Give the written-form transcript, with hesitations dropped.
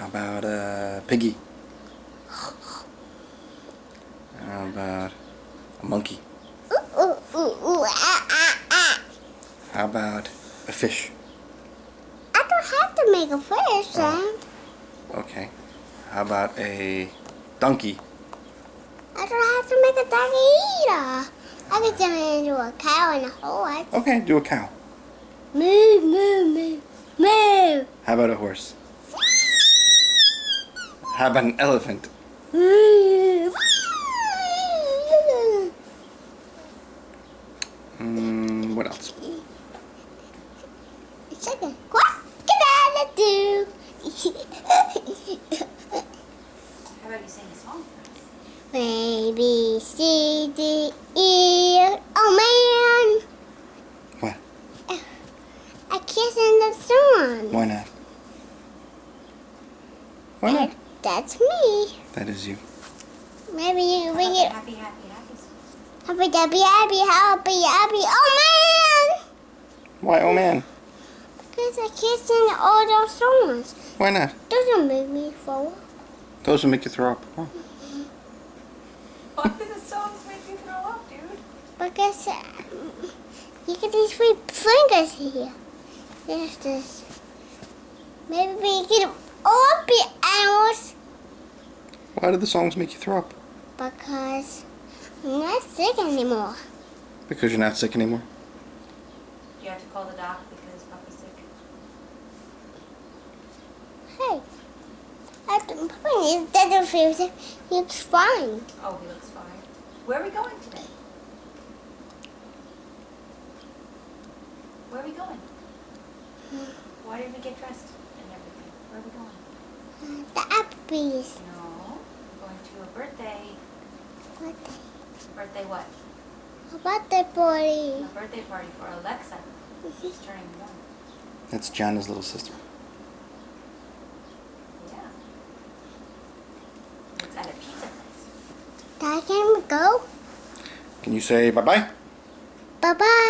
How about a piggy? How about a monkey? How about a fish? I don't have to make a fish sound. Okay. How about a donkey? I don't have to make a donkey either. I can turn it into a cow and a horse. Okay, do a cow. Moo, moo, moo, moo. How about a horse? How about an elephant? What else? Chicken. What can I do? How about you sing a song for us? A, B, C, D, E. Oh man. What? I can't sing the song. Why not? Why not? That's me. That is you. Maybe you can bring Happy, it. happy, happy, happy. Happy, happy, happy, happy, happy. Oh man. Why, oh man? Because I can't sing all those songs. Why not? Doesn't make me fall. Those will make you throw up. Oh. Why do the songs make you throw up, dude? Because you get these three fingers here. There's this. Maybe we get all the animals. Why do the songs make you throw up? Because I'm not sick anymore. Because you're not sick anymore? You have to call the doc because Papa's sick. Hey, Puppy doesn't feel sick. He looks fine. Oh, he looks fine. Where are we going today? Where are we going? Why did we get dressed and everything? Where are we going? The Applebee's. No, we're going to a birthday. Birthday. Birthday what? A birthday party. A birthday party for Alexa. She's turning 1. That's Jana's little sister. Yeah. It's at a pizza place. Dad, can we go? Can you say bye-bye? Bye-bye.